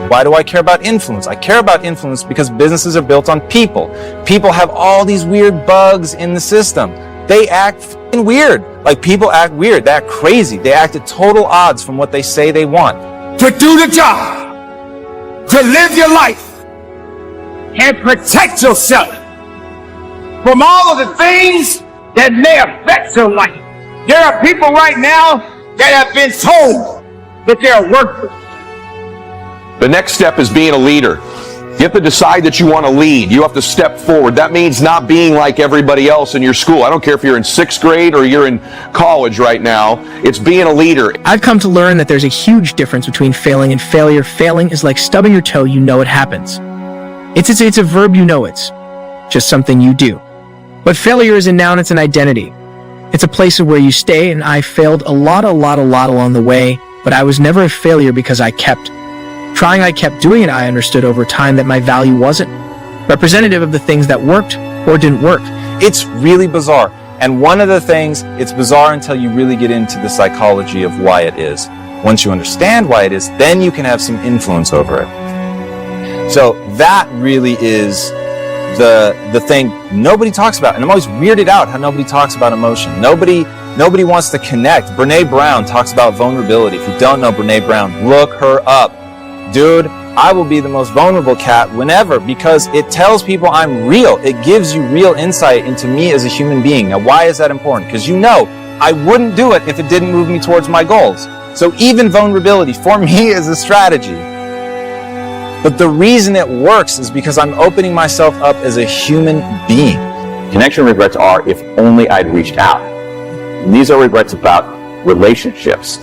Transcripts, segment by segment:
Why do I care about influence? I care about influence because businesses are built on people. People have all these weird bugs in the system. They act f***ing weird. Like, people act weird. They act crazy. They act at total odds from what they say they want. To do the job, to live your life, and protect yourself from all of the things that may affect your life. There are people right now that have been told that they're worthless. The next step is being a leader. You have to decide that you want to lead. You have to step forward. That means not being like everybody else in your school. I don't care if you're in 6th grade or you're in college right now. It's being a leader. I've come to learn that there's a huge difference between failing and failure. Failing is like stubbing your toe, you know it happens. It's a verb, you know it's just something you do. But failure is a noun, it's an identity. It's a place of where you stay, and I failed a lot along the way, but I was never a failure because I kept trying, I kept doing it. I understood over time that my value wasn't representative of the things that worked or didn't work. It's really bizarre. And one of the things, it's bizarre until you really get into the psychology of why it is. Once you understand why it is, then you can have some influence over it. So that really is the thing nobody talks about. And I'm always weirded out how nobody talks about emotion. Nobody wants to connect. Brene Brown talks about vulnerability. If you don't know Brene Brown, look her up. Dude, I will be the most vulnerable cat whenever, because it tells people I'm real. It gives you real insight into me as a human being. Now, why is that important? Because you know, I wouldn't do it if it didn't move me towards my goals. So even vulnerability for me is a strategy. But the reason it works is because I'm opening myself up as a human being. Connection regrets are, if only I'd reached out. And these are regrets about relationships,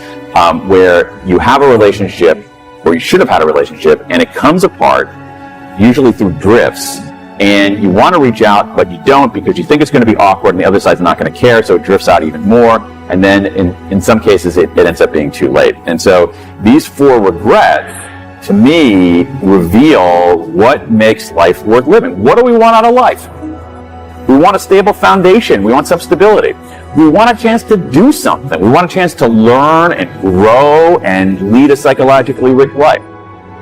where you have a relationship, or you should have had a relationship, and it comes apart, usually through drifts, and you want to reach out, but you don't because you think it's going to be awkward and the other side's not going to care, so it drifts out even more, and then in some cases it ends up being too late. And so these 4 regrets, to me, reveal what makes life worth living. What do we want out of life? We want a stable foundation. We want some stability. We want a chance to do something. We want a chance to learn and grow and lead a psychologically rich life.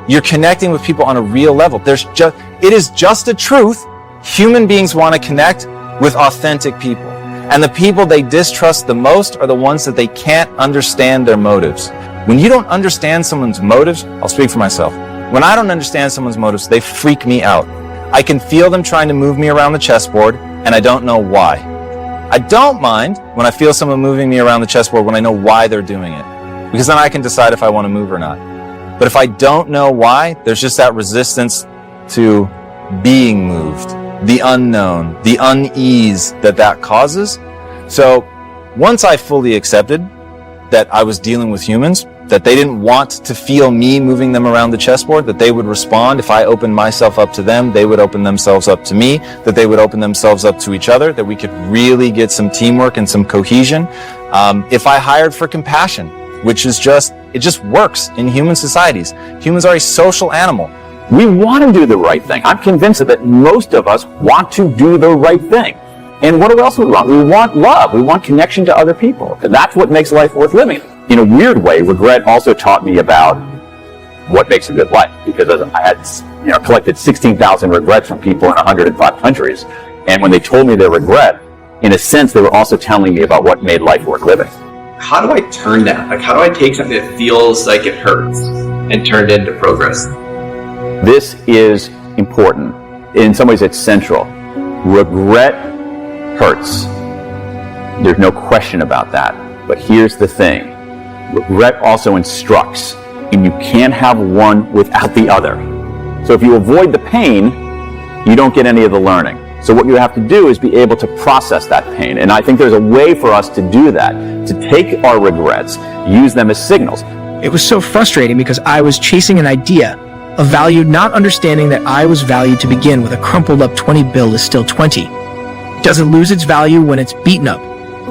You're connecting with people on a real level. It is just a truth. Human beings want to connect with authentic people. And the people they distrust the most are the ones that they can't understand their motives. When you don't understand someone's motives, I'll speak for myself. When I don't understand someone's motives, they freak me out. I can feel them trying to move me around the chessboard, and I don't know why. I don't mind when I feel someone moving me around the chessboard when I know why they're doing it, because then I can decide if I want to move or not. But if I don't know why, there's just that resistance to being moved, the unknown, the unease that causes. So once I fully accepted that I was dealing with humans, that they didn't want to feel me moving them around the chessboard, that they would respond if I opened myself up to them, they would open themselves up to me, that they would open themselves up to each other, that we could really get some teamwork and some cohesion. If I hired for compassion, which is it just works in human societies. Humans are a social animal. We want to do the right thing. I'm convinced that most of us want to do the right thing. And what else do we want? We want love. We want connection to other people. And that's what makes life worth living. In a weird way, regret also taught me about what makes a good life, because I had collected 16,000 regrets from people in 105 countries. And when they told me their regret, in a sense, they were also telling me about what made life worth living. How do I turn that? Like, how do I take something that feels like it hurts and turn it into progress? This is important. In some ways, it's central. Regret hurts. There's no question about that. But here's the thing. Regret also instructs, and you can't have one without the other. So if you avoid the pain, you don't get any of the learning. So what you have to do is be able to process that pain. And I think there's a way for us to do that, to take our regrets, use them as signals. It was so frustrating because I was chasing an idea of value, not understanding that I was valued to begin with. A crumpled up 20 bill is still 20. It doesn't lose its value when it's beaten up.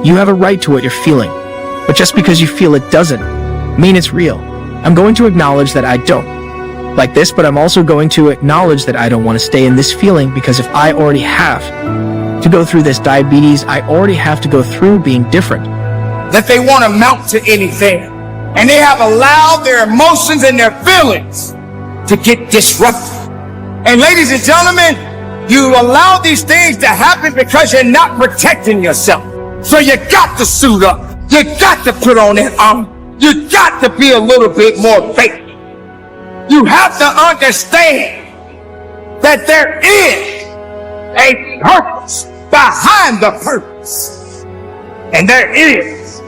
You have a right to what you're feeling. But just because you feel it doesn't mean it's real. I'm going to acknowledge that I don't like this, but I'm also going to acknowledge that I don't want to stay in this feeling, because if I already have to go through this diabetes, I already have to go through being different. That they want to mount to anything. And they have allowed their emotions and their feelings to get disrupted. And ladies and gentlemen, you allow these things to happen because you're not protecting yourself. So you got to suit up. You got to put on that armor. You got to be a little bit more faithful. You have to understand that there is a purpose behind the purpose. And there is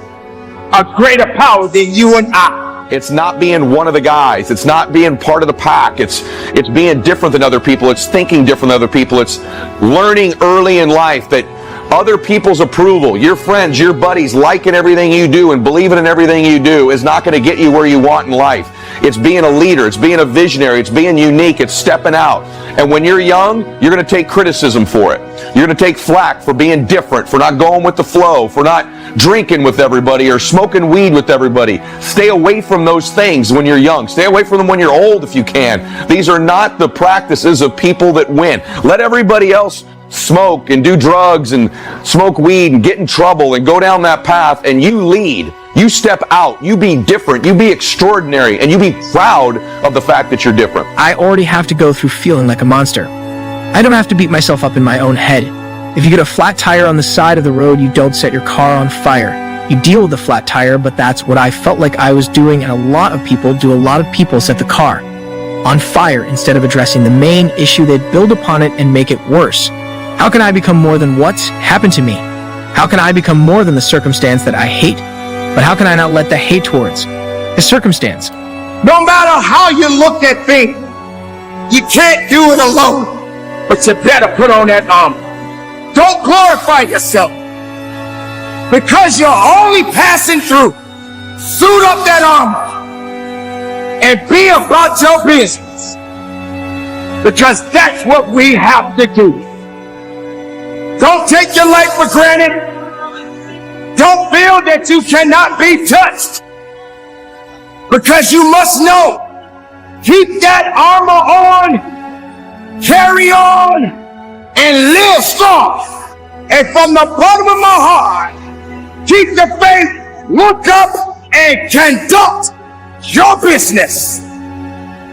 a greater power than you and I. It's not being one of the guys. It's not being part of the pack. It's being different than other people. It's thinking different than other people. It's learning early in life that other people's approval, your friends, your buddies liking everything you do and believing in everything you do is not going to get you where you want in life. It's being a leader. It's being a visionary. It's being unique. It's stepping out. And when you're young, you're going to take criticism for it. You're going to take flack for being different, for not going with the flow, for not drinking with everybody or smoking weed with everybody. Stay away from those things when you're young. Stay away from them when you're old if you can. These are not the practices of people that win. Let everybody else smoke and do drugs and smoke weed and get in trouble and go down that path, and you lead. You step out, you be different, you be extraordinary, and you be proud of the fact that you're different. I already have to go through feeling like a monster. I don't have to beat myself up in my own head. If you get a flat tire on the side of the road, you don't set your car on fire. You deal with the flat tire, but that's what I felt like I was doing, and a lot of people set the car on fire instead of addressing the main issue. They'd build upon it and make it worse. How can I become more than what's happened to me? How can I become more than the circumstance that I hate? But how can I not let the hate towards the circumstance? No matter how you look at things, you can't do it alone. But you better put on that armor. Don't glorify yourself, because you're only passing through. Suit up that armor and be about your business, because that's what we have to do. Don't take your life for granted. Don't feel that you cannot be touched, because you must know, keep that armor on, carry on, and live strong. And from the bottom of my heart, keep the faith, look up, and conduct your business.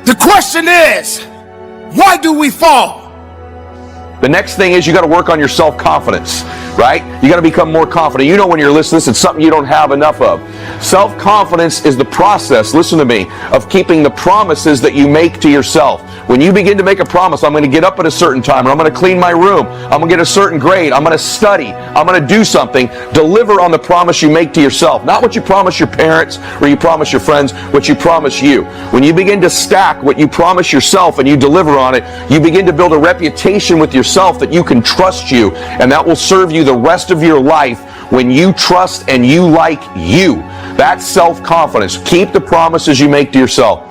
The question is, why do we fall? The next thing is you got to work on your self-confidence, right? You got to become more confident. You know, when you're listening, this is something you don't have enough of. Self-confidence is the process, listen to me, of keeping the promises that you make to yourself. When you begin to make a promise, I'm going to get up at a certain time, or I'm going to clean my room, I'm going to get a certain grade, I'm going to study, I'm going to do something, deliver on the promise you make to yourself. Not what you promise your parents or you promise your friends, what you promise you. When you begin to stack what you promise yourself and you deliver on it, you begin to build a reputation with yourself that you can trust you, and that will serve you the rest of your life when you trust and you like you. That's self-confidence. Keep the promises you make to yourself.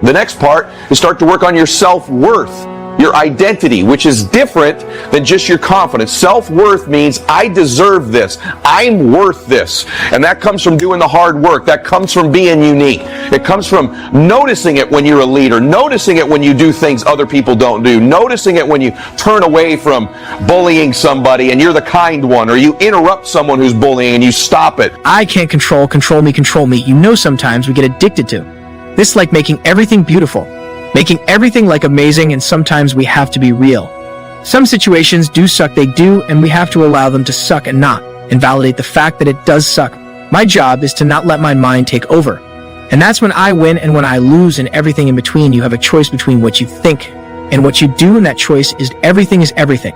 The next part is start to work on your self-worth, your identity, which is different than just your confidence. Self-worth means I deserve this. I'm worth this. And that comes from doing the hard work. That comes from being unique. It comes from noticing it when you're a leader, noticing it when you do things other people don't do, noticing it when you turn away from bullying somebody and you're the kind one, or you interrupt someone who's bullying and you stop it. I can't control me. You know, sometimes we get addicted to this, like making everything beautiful, making everything like amazing, and sometimes we have to be real. Some situations do suck, they do, and we have to allow them to suck and not invalidate the fact that it does suck. My job is to not let my mind take over. And that's when I win and when I lose and everything in between. You have a choice between what you think and what you do, and that choice is everything is everything.